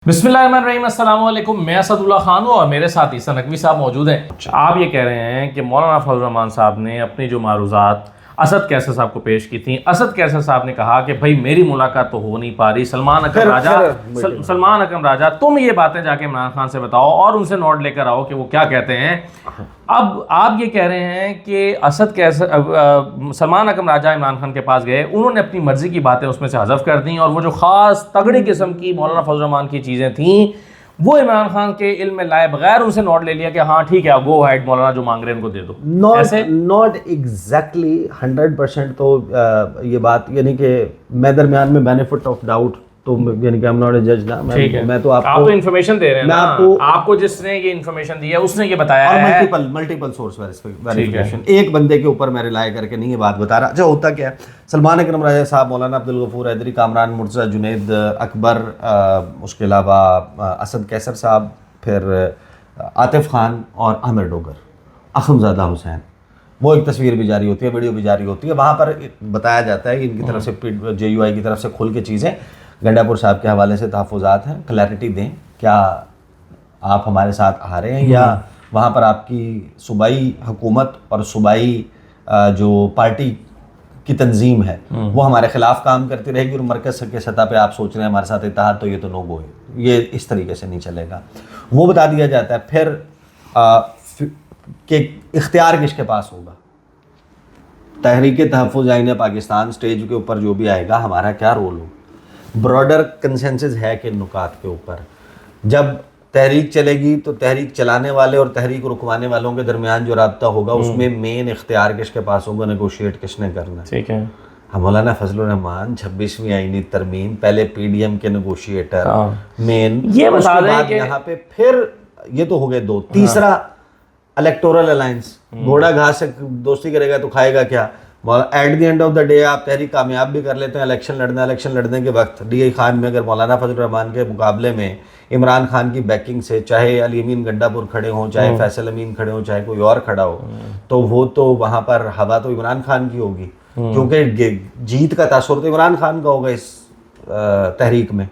बिस्मिल्लाहिर्रहमानिर्रहीम, अस्सलाम वालेकुम। मैं असदुल्ला खान हूँ और मेरे साथ ईसा नकवी साहब मौजूद हैं। आप ये कह रहे हैं कि मौलाना फजल रहमान साहब ने अपनी जो मारूज़ात असद कैसर साहब को पेश की थी, असद कैसर साहब ने कहा कि भाई मेरी मुलाकात तो हो नहीं पा रही, सलमान अकरम राजा तुम ये बातें जाके इमरान खान से बताओ और उनसे नोट लेकर आओ कि वो क्या कहते हैं। अब आप ये कह रहे हैं कि असद कैसर सलमान अकरम राजा इमरान खान के पास गए, उन्होंने अपनी मर्ज़ी की बातें उसमें से हज़फ कर दी और वो जो ख़ास तगड़ी किस्म की मौलाना फजल रहमान की चीज़ें थीं वो इमरान खान के इल्म में लाए बगैर उनसे नोट ले लिया कि हाँ ठीक है, गो हेड, मौलाना जो मांग रहे हैं उनको दे दो। ऐसे नॉट एग्जैक्टली 100% तो ये बात, यानी कि मैं दरमियान में बेनिफिट ऑफ डाउट, तो यानी कि आई एम नॉट ए जज ना, मैं तो आप तो इन्फॉर्मेशन दे रहे हैं ना, आपको जिसने ये इन्फॉर्मेशन दी है उसने ये बताया है। मल्टीपल सोर्स वेरिफिकेशन, एक बंदे के ऊपर मैं रिलाई करके नहीं ये बात बता रहा। अच्छा, होता क्या है, सलमान अकरम राजा साहब, मौलाना अब्दुल गफूर हैदरी, कामरान मुर्तज़ा, जुनैद अकबर, उसके अलावा असद कैसर साहब, फिर आतिफ खान और आमिर डोगर, अखमज़ादा हुसैन, वो एक तस्वीर भी जारी होती है, वीडियो भी जारी होती है। वहाँ पर बताया जाता है कि इनकी तरफ से JUI की तरफ से खुल के चीज़ें गंडापुर साहब के हवाले से तहफ़्फ़ुज़ात हैं, क्लैरिटी दें, क्या आप हमारे साथ आ रहे हैं या वहाँ पर आपकी सूबाई हुकूमत और सूबाई जो पार्टी की तंजीम है वो हमारे ख़िलाफ़ काम करती रहेगी और मरकज़ के सतह पे आप सोच रहे हैं हमारे साथ इत्तेहाद, तो ये तो नो गो है, ये इस तरीके से नहीं चलेगा। वो बता दिया जाता है। फिर कि इख्तियार किसके पास होगा, तहरीक तहफ़्फ़ुज़ आईन पाकिस्तान स्टेज के ऊपर जो भी आएगा, हमारा क्या रोल हो, ब्रॉडर कंसेंसस है कि नुकात के ऊपर जब तहरीक चलेगी तो तहरीक चलाने वाले और तहरीक रुकवाने वालों के दरमियान जो राब्ता होगा उसमें मेन इख्तियार किसके पास होगा, नेगोशिएट किसने करना है। ठीक है, मौलाना फजल रहमान 26वीं आईनी तरमीम, पहले PDM के नेगोशिएटर मेन, ये बता दें कि यहाँ पे फिर ये तो हो गए दो। तीसरा इलेक्टोरल अलायंस, घोड़ा घास से दोस्ती करेगा तो खाएगा क्या। At the end of the day आप तहरीक कामयाब भी कर लेते हैं, इलेक्शन लड़ने के वक्त DI खान में अगर मौलाना फजल रहमान के मुकाबले में इमरान खान की बैकिंग से चाहे अली अमीन गंडापुर खड़े हों, चाहे फैसल अमीन खड़े हों, चाहे कोई और खड़ा हो, तो वो तो वहाँ पर हवा तो इमरान खान की होगी, क्योंकि जीत का तासुर तो इमरान खान का होगा इस तहरीक में।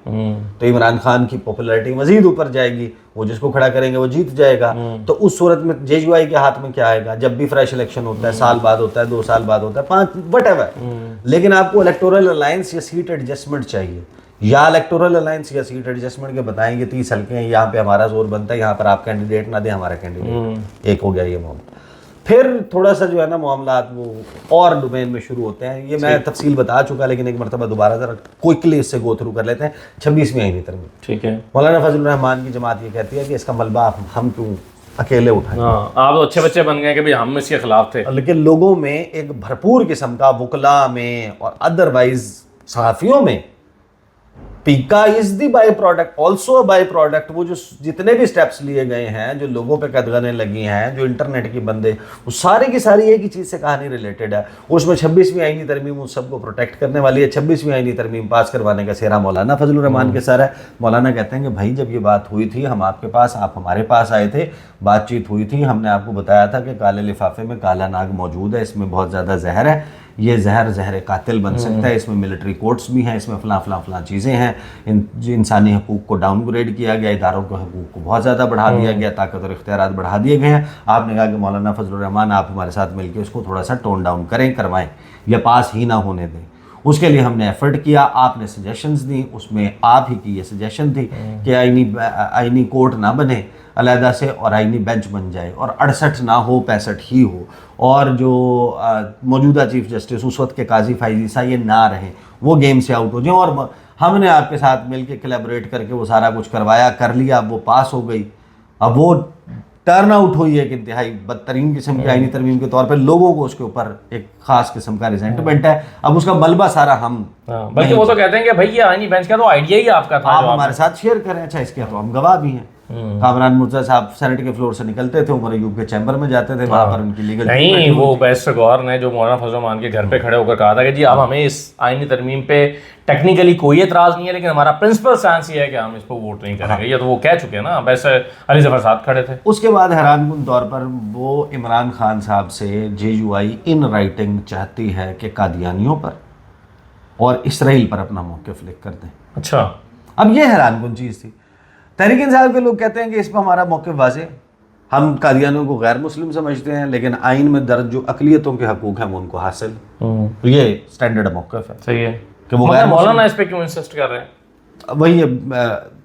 तो इमरान खान की पॉपुलैरिटी मजीद ऊपर जाएगी, वो जिसको खड़ा करेंगे वो जीत जाएगा। तो उस सूरत में JUI के हाथ में क्या आएगा, जब भी फ्रेश इलेक्शन होता है, साल बाद होता है, 2 साल बाद होता है, 5 व्हाटएवर, लेकिन आपको इलेक्टोरल अलायंस या सीट एडजस्टमेंट चाहिए, या इलेक्टोरल अलायंस या सीट एडजस्टमेंट के बताएंगे 30 हल्के हैं, यहाँ पे हमारा जोर बनता है, यहाँ पर आप कैंडिडेट ना दें, हमारा कैंडिडेट। एक हो गया ये मामला। फिर थोड़ा सा जो है ना मामलात वो और डोमेन में शुरू होते हैं, ये मैं तफसील बता चुका, लेकिन एक मरतबा दोबारा ज़रा क्विकली इससे गो थ्रू कर लेते हैं। 26वीं आईनी तरमीम, ठीक है, मौलाना फजल रहमान की जमात ये कहती है कि इसका मलबा हम क्यों अकेले उठाएं। आप तो अच्छे बच्चे बन गए कि भाई हम इसके खिलाफ थे, लेकिन लोगों में एक भरपूर किस्म का, वकला में और अदरवाइज सहाफ़ियों में, पीका is the by product, also by product. वो जो जितने भी स्टेप्स लिए गए हैं, जो लोगों पे कदगने लगी हैं, जो इंटरनेट की बंदे, वो सारी की सारी एक ही चीज़ से कहानी रिलेटेड है। उसमें 26वीं आईनी तरमीम उस सबको प्रोटेक्ट करने वाली है। 26वीं आईनी तरमीम पास करवाने का सेहरा मौलाना फजल रहमान के सर है। मौलाना कहते हैं कि भाई जब ये बात हुई थी, हम आपके पास, आप हमारे पास आए थे, बातचीत हुई थी, हमने आपको बताया था कि काले लिफाफे में काला नाग मौजूद है, इसमें बहुत ज़्यादा जहर है, ये जहर कातिल बन सकता है, इसमें मिलिट्री कोर्ट्स भी हैं, इसमें फलां चीज़ें हैं, इंसानी हकूक़ को डाउनग्रेड किया गया, इदारों के हकूक़ को बहुत ज़्यादा बढ़ा दिया गया, ताकत और इख्तियारात बढ़ा दिए गए हैं। आपने कहा कि मौलाना फजल रहमान आप हमारे साथ मिलकर उसको थोड़ा सा टोन डाउन करवाएं या पास ही ना होने दें। उसके लिए हमने एफ़र्ट किया, आपने सजेशंस दी, उसमें आप ही की ये सजेशन थी कि आईनी कोर्ट ना बने अलहदा से और आईनी बेंच बन जाए, और 68 ना हो, 65 ही हो, और जो मौजूदा चीफ जस्टिस उस वक्त के काजी फाइज ईसा ये ना रहे, वो गेम से आउट हो जाए। और हमने आपके साथ मिलकर कोलैबोरेट करके वो सारा कुछ करवाया, कर लिया, अब वो पास हो गई। अब वो टर्न आउट हुई है कि इंतहाई बदतरीन किस्म की आईनी तरमीम के तौर पर लोगों को उसके ऊपर एक खास किस्म का रिजेंटमेंट है। अब उसका मलबा सारा हम, बल्कि वो तो कहते हैं कि भाई ये आईनी बेंच का तो आइडिया ही आपका था, आप हमारे साथ शेयर करें। अच्छा, इसके तो हम गवाह भी हैं। कामरान मुर्तज़ा साहब सेनेट के फ्लोर से निकलते थे, उमर अयूब के चैम्बर में जाते थे, वहाँ पर उनकी लीगल नहीं, वो बैरिस्टर गौहर ने जो मौलाना फजल रहमान के घर पे खड़े होकर कहा था कि जी अब हमें इस आईनी तरमीम पे टेक्निकली कोई एतराज़ नहीं है, लेकिन हमारा प्रिंसिपल स्टैंस ये है कि हम इस पर वोट नहीं करेंगे। ये तो वो कह चुके हैं ना, वैसे अली ज़फ़र साहब खड़े थे। उसके बाद हैरानकुन तौर पर वो इमरान खान साहब से JUI इन राइटिंग चाहती है कि कादियानियों पर और इसराइल पर अपना मौक़िफ़ लिख कर दें। अच्छा, अब ये हैरानकुन चीज़ थी तहरीक इंसाफ के लोग कहते हैं कि इस पर हमारा मौक़िफ़ वाज़ेह है, हम कादियानियों को गैर मुस्लिम समझते हैं, लेकिन आइन में दर्ज जो अक़लियतों के हकूक़ हैं वो उनको हासिल, तो ये स्टैंडर्ड मौक़िफ़ है। सही है कि वो मगर मौलाना इस पे क्यों इंसिस्ट कर रहे हैं? वही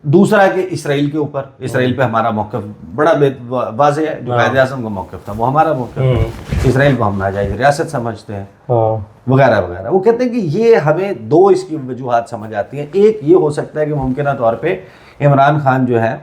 दूसरा कि इसराइल के ऊपर, इसराइल पे हमारा मौक़िफ़ बड़ा वाज़ेह है, जो कायदे आज़म का मौक़िफ़ था वो हमारा मौक़िफ़, इसराइल को हम नाजायज़ रियासत समझते हैं वगैरह वगैरह। वो कहते हैं कि ये हमें दो इसकी वजूहात समझ आती हैं। एक ये हो सकता है कि मुमकिन तौर पे इमरान खान जो है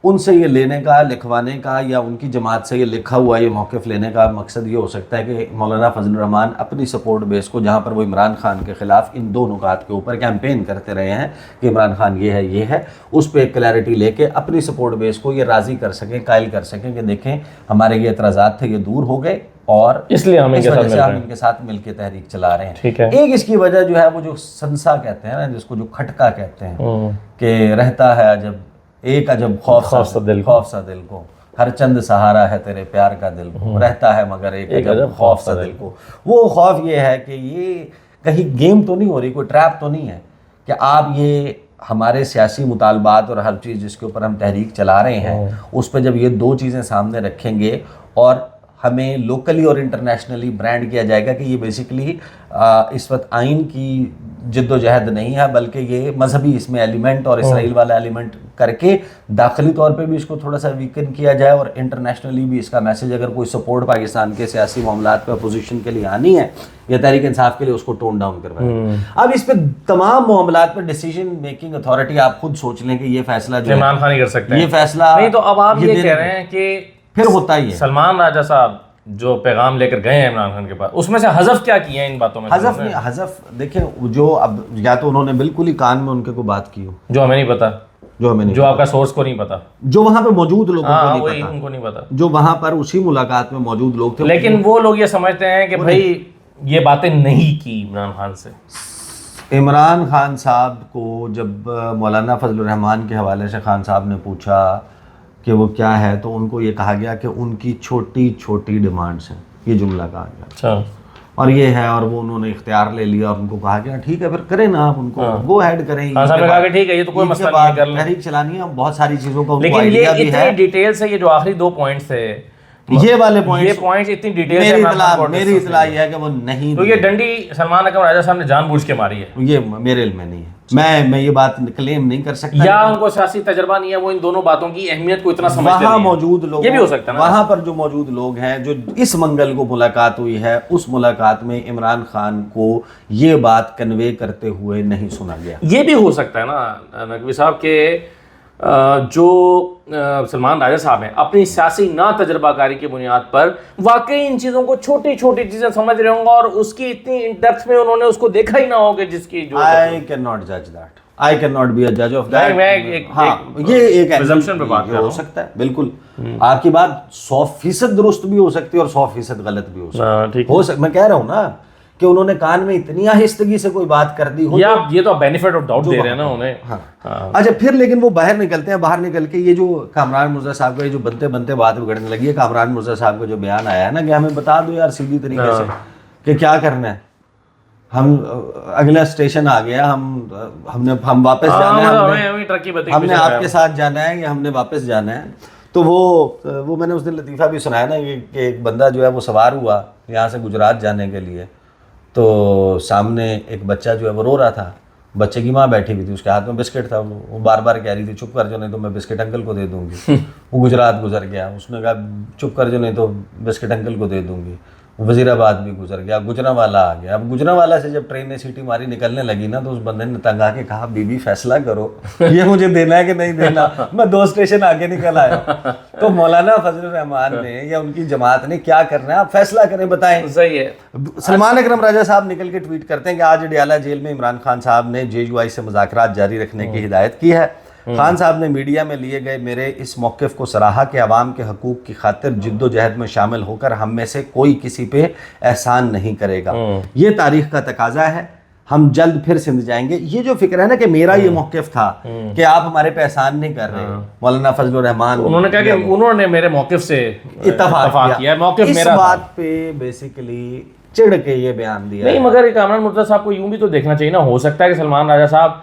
उनसे ये लेने का, लिखवाने का, या उनकी जमात से ये लिखा हुआ ये मौक़िफ़ लेने का मकसद ये हो सकता है कि मौलाना फजल रहमान अपनी सपोर्ट बेस को, जहाँ पर वो इमरान खान के ख़िलाफ़ इन दो नुकात के ऊपर कैंपेन करते रहे हैं कि इमरान खान ये है, उस पर एक क्लैरिटी लेके अपनी सपोर्ट बेस को ये राज़ी कर सकें, कायल कर सकें कि देखें हमारे ये एतराज़ात थे ये दूर हो गए और इसलिए हम इनके साथ मिल के तहरीक चला रहे हैं। ठीक है। एक इसकी वजह जो है वो जो संसा कहते हैं ना, जिसको जो खटका कहते हैं कि रहता है जब एक अजब खौफ सा दिल को, हर चंद सहारा है तेरे प्यार का दिल को, रहता है मगर एक अजब खौफ सा दिल को। वो खौफ ये है कि ये कहीं गेम तो नहीं हो रही, कोई ट्रैप तो नहीं है कि आप ये हमारे सियासी मुतालबात और हर चीज़ जिसके ऊपर हम तहरीक चला रहे हैं उस पर जब ये दो चीज़ें सामने रखेंगे और हमें लोकली और इंटरनेशनली ब्रांड किया जाएगा कि ये बेसिकली इस वक्त आइन की जद्दोजहद नहीं है, बल्कि ये मजहबी इसमें एलिमेंट और इसराइल वाला एलिमेंट करके दाखिली तौर पे भी इसको थोड़ा सा वीकन किया जाए और इंटरनेशनली भी इसका मैसेज, अगर कोई सपोर्ट पाकिस्तान के सियासी मामलात पर अपोजिशन के लिए आनी है या तहरीक इंसाफ के लिए, उसको टोन डाउन करवाए। अब इस पे तमाम मामलात पर डिसीजन मेकिंग अथॉरिटी आप खुद सोच लें कि ये फैसला जो इमरान खान ही कर सकते हैं, ये फैसला नहीं। तो अब आप ये कह रहे हैं कि फिर होता ही है। सलमान राजा साहब जो पैगाम लेकर गए हैं इमरान खान के पास, उसमें से हज़फ क्या किया है इन बातों में? हज़फ देखें, जो अब या तो उन्होंने बिल्कुल ही कान में उनके को बात की हो जो हमें नहीं पता, जो आपका सोर्स को नहीं पता, जो वहाँ पे मौजूद लोगों को नहीं पता, उनको नहीं पता, जो वहाँ पर उसी मुलाकात में मौजूद लोग थे। लेकिन वो लोग ये समझते हैं कि भाई ये बातें नहीं की इमरान खान से। इमरान खान साहब को जब मौलाना फजल रहमान के हवाले से खान साहब ने पूछा कि वो क्या है, तो उनको ये कहा गया कि उनकी छोटी छोटी डिमांड्स हैं, ये जुमला कहा गया। अच्छा। और ये है, और वो उन्होंने इख्तियार ले लिया और उनको कहा गया ठीक है फिर करें ना आप, उनको गो हेड करें। खान साहब ने कहा कि ठीक है, ये तो कोई मसला नहीं है, कर लें। तहरीक चलानी है, बहुत सारी चीज़ों का लेकिन ये इतनी डिटेल से, ये जो आखिरी 2 पॉइंट्स थे, ये वाले पॉइंट्स इतनी डिटेल से मेरी इतला ये है कि वो नहीं, तो ये डंडी सलमान अकरम राजा साहब ने जानबूझ के मारी है, ये मेरे इल्म में नहीं है। मैं ये बात क्लेम नहीं कर सकता, या उनको सियासी तजर्बा नहीं है, वो इन दोनों बातों की अहमियत को इतना समझते नहीं। वहाँ मौजूद लोग, ये भी हो सकता है ना, वहाँ पर जो मौजूद लोग हैं, जो इस मंगल को मुलाकात हुई है, उस मुलाकात में इमरान खान को ये बात कन्वे करते हुए नहीं सुना गया। ये भी हो सकता है ना नकवी साहब के जो सलमान राजा साहब हैं अपनी सियासी ना तजर्बाकारी की बुनियाद पर वाकई इन चीज़ों को छोटी छोटी चीज़ें समझ रहे होंगे और उसकी इतनी इन डेप्थ में उन्होंने उसको देखा ही ना होगा जिसकी जो आई कैन नॉट जज that, I can not be a जज ऑफ दैट। ये एक प्रिजम्पशन पे बात हो सकता है, बिल्कुल आपकी बात 100% दुरुस्त भी हो सकती है और 100% गलत भी हो सकती है। मैं कह रहा हूँ ना कि उन्होंने कान में इतनी आहिस्तगी से कोई बात कर दी हो, या ये तो बेनिफिट ऑफ डाउट दे रहे हैं ना उन्हें। अच्छा, फिर लेकिन वो बाहर निकलते हैं, बाहर निकल के ये जो कामरान मिर्जा साहब का ये जो बनते बनते बात बिगड़ने लगी है, कामरान मिर्जा साहब का जो बयान आया है ना कि हमें बता दो यार सीधी तरीके से कि क्या करना है, हम अगला स्टेशन आ गया, हम वापस जाना है, हमने आपके साथ जाना है या हमने वापस जाना है। तो वो मैंने उस दिन लतीफ़ा भी सुनाया ना कि एक बंदा जो है वो सवार हुआ यहाँ से गुजरात जाने के लिए, तो सामने एक बच्चा जो है वो रो रहा था, बच्चे की माँ बैठी हुई थी, उसके हाथ में बिस्किट था, वो बार बार कह रही थी चुप कर जो, नहीं तो मैं बिस्किट अंकल को दे दूंगी। वो गुजरात गुजर गया, उसने कहा चुप कर जो, नहीं तो बिस्किट अंकल को दे दूंगी। वजीराबाद भी गुजर गया, गुजरांवाला आ गया। अब गुजरांवाला से जब ट्रेन ने सीटी मारी निकलने लगी ना, तो उस बंदे ने तंग आके कहा बीबी फैसला करो ये मुझे देना है कि नहीं देना, मैं 2 स्टेशन आगे निकल आया। तो मौलाना फजल रहमान ने या उनकी जमात ने क्या करना है, आप फैसला करें, बताएं। सही है। सलमान अकरम राजा साहब निकल के ट्वीट करते हैं कि आज अडयाला जेल में इमरान खान साहब ने JUI से मुज़ाकरात जारी रखने की हिदायत की है। खान साहब ने मीडिया में लिए गए मेरे इस मौक़िफ़ को सराहा कि अवाम के हकूक़ की खातिर जिद्दोजहद में शामिल होकर हम में से कोई किसी पे एहसान नहीं करेगा, ये तारीख़ का तकाजा है, हम जल्द फिर सिंध जाएंगे। ये जो फिक्र है ना कि मेरा ये मौक़िफ़ था कि आप हमारे पे एहसान नहीं कर रहे, मौलाना फजल रहमान उन्होंने कहा कि उन्होंने मेरे मौक़िफ़ से इत्तफ़ाक़ किया, मौक़िफ़ मेरा इस बात पे बेसिकली चिढ़ के ये बयान दिया। नहीं, मगर कामरान मिर्ज़ा साहब को यूं भी तो देखना चाहिए ना, हो सकता है कि सलमान राजा साहब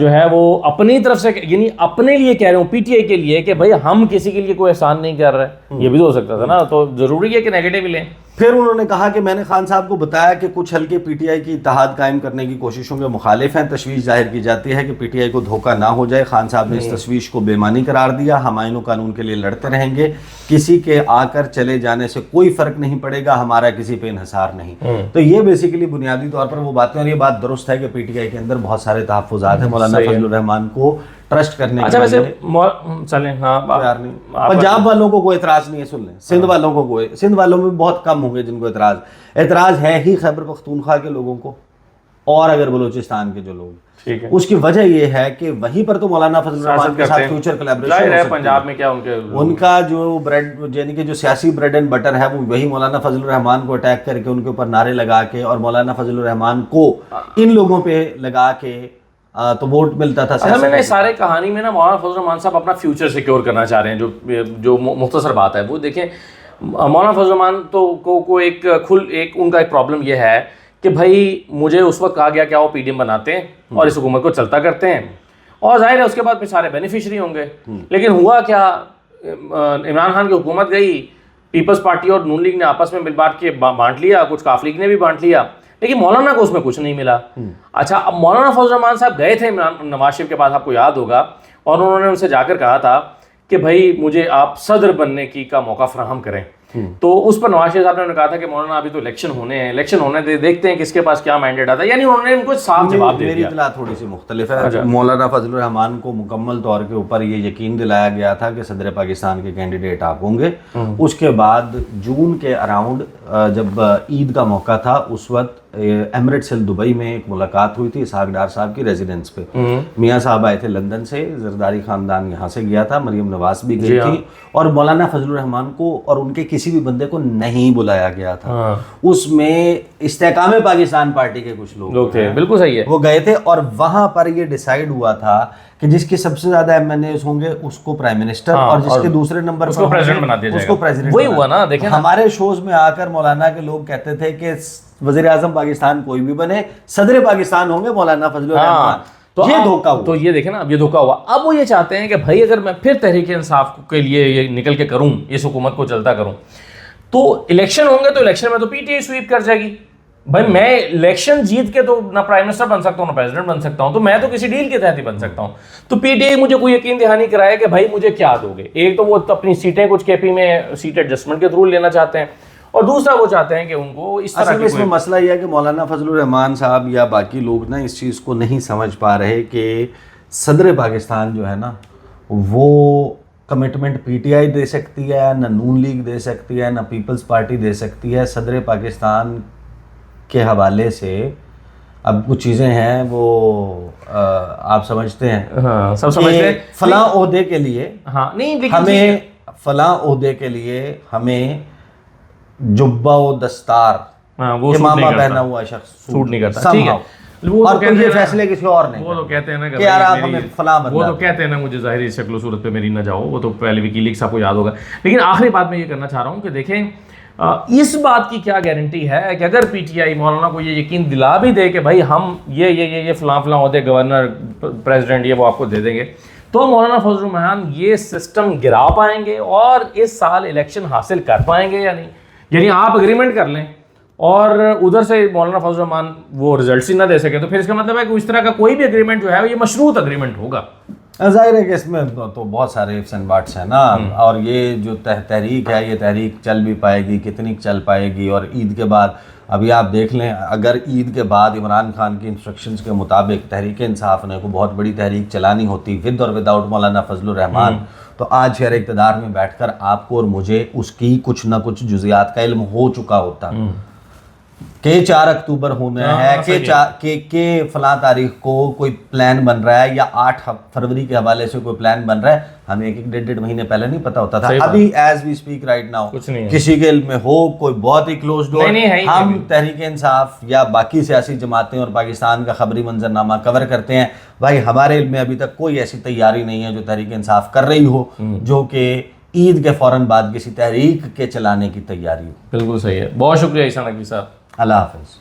جو ہے وہ اپنی طرف سے یعنی اپنے لیے کہہ رہے ہوں پی ٹی آئی کے لیے کہ بھائی ہم کسی کے لیے کوئی احسان نہیں کر رہے, یہ بھی تو ہو سکتا تھا نا, تو ضروری ہے کہ نیگیٹو لیں. پھر انہوں نے کہا کہ میں نے خان صاحب کو بتایا کہ کچھ حلقے پی ٹی آئی کی اتحاد قائم کرنے کی کوششوں کے مخالف ہیں, تشویش ظاہر کی جاتی ہے کہ پی ٹی آئی کو دھوکہ نہ ہو جائے. خان صاحب نے اس تشویش کو بے معنی قرار دیا. ہم آئین و قانون کے لیے لڑتے رہیں گے, کسی کے آ کر چلے جانے سے کوئی فرق نہیں پڑے گا, ہمارا کسی پہ انحصار نہیں. تو یہ بیسیکلی بنیادی طور پر وہ باتیں, اور یہ بات درست ہے کہ پی ٹی آئی کے اندر بہت سارے تحفظات ہیں. مولانا فضل الرحمان کو ٹرسٹ کرنے کے ویسے چلیں ہاں پنجاب والوں کو کوئی اعتراض نہیں ہے, سن لیں, سندھ والوں کو کوئی, سندھ والوں میں بہت کم ہوں گے جن کو اعتراض ہے ہی خیبر پختونخوا کے لوگوں کو, اور اگر بلوچستان کے جو لوگ, اس کی وجہ یہ ہے کہ وہیں پر تو مولانا فضل الرحمان کے ساتھ فیوچر کولیبریشن ہے. پنجاب میں کیا ان کا جو بریڈ یعنی کہ جو سیاسی بریڈ اینڈ بٹر ہے وہ وہی مولانا فضل الرحمان کو اٹیک کر کے ان کے اوپر نعرے لگا کے, اور مولانا فضل الرحمان کو ان لوگوں پہ لگا کے تو ووٹ ملتا تھا. میں نے سارے کہانی میں نا مولانا فضل الرحمان صاحب اپنا فیوچر سیکیور کرنا چاہ رہے ہیں, جو مختصر بات ہے وہ دیکھیں. مولانا فضل الرحمان تو کو ایک ان کا ایک پرابلم یہ ہے کہ بھائی مجھے اس وقت کہا گیا کہ وہ پی ڈی ایم بناتے ہیں اور اس حکومت کو چلتا کرتے ہیں, اور ظاہر ہے اس کے بعد پھر سارے بینیفیشری ہوں گے. لیکن ہوا کیا, عمران خان کی حکومت گئی, پیپلز پارٹی اور نون لیگ نے آپس میں مل بانٹ کے بانٹ لیا, کچھ کاف لیگ نے بھی بانٹ لیا, لیکن مولانا کو اس میں کچھ نہیں ملا. اچھا, اب مولانا فضل الرحمان صاحب گئے تھے نواز شریف کے پاس, آپ کو یاد ہوگا, اور انہوں نے ان سے جا کر کہا تھا کہ بھائی مجھے آپ صدر بننے کا موقع فراہم کریں. تو اس پر نواز شریف صاحب نے کہا تھا کہ مولانا ابھی تو الیکشن ہونے ہیں, الیکشن ہونے دے, دیکھتے ہیں کس کے پاس کیا مینڈیٹ آتا ہے. یعنی انہوں نے ان کو صاف جواب دے دیا. میری اطلاع تھوڑی سی مختلف ہے. مولانا فضل الرحمان کو مکمل طور کے اوپر یہ یقین دلایا گیا تھا کہ صدر پاکستان کے کینڈیڈیٹ آپ ہوں گے. اس کے بعد جون کے اراؤنڈ جب عید کا موقع تھا, اس وقت ایمریٹس ہل دبئی میں ایک ملاقات ہوئی تھی اسحاق ڈار صاحب کی ریزیڈنس پہ. میاں صاحب آئے تھے لندن سے, زرداری خاندان یہاں سے گیا تھا, مریم نواز بھی گئی تھی, اور مولانا فضل الرحمان کو اور ان کے کسی بھی بندے کو نہیں بلایا گیا تھا. اس میں استحکام پاکستان پارٹی کے کچھ لوگ تھے, بالکل صحیح ہے, وہ گئے تھے, اور وہاں پر یہ ڈیسائیڈ ہوا تھا کہ جس کے سب سے زیادہ ایم این ایز ہوں گے اس کو پرائم منسٹر, اور جس کے دوسرے نمبر پر پریزیڈنٹ بنا دیا جائے گا. وہی ہوا نا. دیکھیں ہمارے شوز میں آ کر مولانا کے لوگ کہتے تھے کہ وزیر اعظم پاکستان کوئی بھی بنے, صدر پاکستان ہوں گے مولانا فضل الرحمان. تو یہ دھوکہ ہوا. تو یہ دیکھیں نا, اب یہ دھوکہ ہوا. اب وہ یہ چاہتے ہیں کہ بھائی اگر میں پھر تحریک انصاف کے لیے یہ نکل کے کروں, اس حکومت کو چلتا کروں, تو الیکشن ہوں گے, تو الیکشن میں تو پی ٹی آئی سویپ کر جائے گی. بھائی میں الیکشن جیت کے تو نہ پرائم منسٹر بن سکتا ہوں نہ پریزیڈنٹ بن سکتا ہوں, تو میں تو کسی ڈیل کے تحت ہی بن سکتا ہوں. تو پی ٹی آئی مجھے کوئی یقین دہانی کرائے کہ بھائی مجھے کیا دو گے. ایک تو وہ اپنی سیٹیں کچھ کے پی میں سیٹ ایڈجسٹمنٹ کے تھرو لینا چاہتے ہیں, اور دوسرا وہ چاہتے ہیں کہ ان کو اس طرح اس میں مسئلہ یہ ہے کہ مولانا فضل الرحمان صاحب یا باقی لوگ نا اس چیز کو نہیں سمجھ پا رہے کہ صدر پاکستان جو ہے نا وہ کمٹمنٹ پی ٹی آئی دے سکتی ہے, نہ نون لیگ دے سکتی ہے, نہ پیپلز پارٹی دے سکتی ہے. صدر پاکستان کے حوالے سے اب کچھ چیزیں ہیں وہ آپ سمجھتے ہیں, سب سمجھتے ہیں فلاں عہدے کے لیے ہمیں فلاں عہدے کے لیے ہمیں جبہ و دستار امامہ پہنا ہوا شخص سوٹ نہیں کرتا. ٹھیک ہے, اور کوئی یہ فیصلے کسی اور نہیں. وہ تو کہتے ہیں نا کہ یار آپ ہمیں فلاں بندہ, وہ تو کہتے ہیں نا مجھے ظاہری شکل و صورت پہ میری نہ جاؤ, وہ تو پہلے ویکیلیکس آپ کو یاد ہوگا. لیکن آخری بات میں یہ کرنا چاہ رہا ہوں کہ دیکھیں اس بات کی کیا گارنٹی ہے کہ اگر پی ٹی آئی مولانا کو یہ یقین دلا بھی دے کہ بھائی ہم یہ فلاں ہوتے گورنر پریزیڈنٹ یہ وہ آپ کو دے دیں گے, تو مولانا فضل الرحمان یہ سسٹم گرا پائیں گے اور اس سال الیکشن حاصل کر پائیں گے یا نہیں. یعنی آپ اگریمنٹ کر لیں اور ادھر سے مولانا فضل الرحمان وہ ریزلٹس ہی نہ دے سکے, تو پھر اس کا مطلب ہے کہ اس طرح کا کوئی بھی اگریمنٹ جو ہے یہ مشروط اگریمنٹ ہوگا. ظاہر ہے کہ اس میں تو بہت سارے ifs and buts ہیں نا, اور یہ جو تحریک ہے یہ تحریک چل بھی پائے گی, کتنی چل پائے گی. اور عید کے بعد ابھی آپ دیکھ لیں, اگر عید کے بعد عمران خان کی انسٹرکشنز کے مطابق تحریک انصاف نے کو بہت بڑی تحریک چلانی ہوتی ود اور وداؤٹ مولانا فضل الرحمان, تو آج شہر اقتدار میں بیٹھ کر آپ کو اور مجھے اس کی کچھ نہ کچھ جزیات کا علم ہو چکا ہوتا کہ 4 اکتوبر ہونا ہے, کہ فلاں تاریخ کو کوئی پلان بن رہا ہے, یا 8 فروری کے حوالے سے کوئی پلان بن رہا ہے. ہمیں 1-1.5 مہینے پہلے نہیں پتا ہوتا تھا. ابھی as we speak right now کسی کے علم میں ہو کوئی بہت ہی کلوز ڈور, ہم تحریک انصاف یا باقی سیاسی جماعتیں اور پاکستان کا خبری منظرنامہ کور کرتے ہیں. بھائی ہمارے علم میں ابھی تک کوئی ایسی تیاری نہیں ہے جو تحریک انصاف کر رہی ہو جو کہ عید کے فوراً بعد کسی تحریک کے چلانے کی تیاری ہو. بالکل صحیح ہے. بہت شکریہ عیسیٰ نقوی صاحب. اللہ حافظ.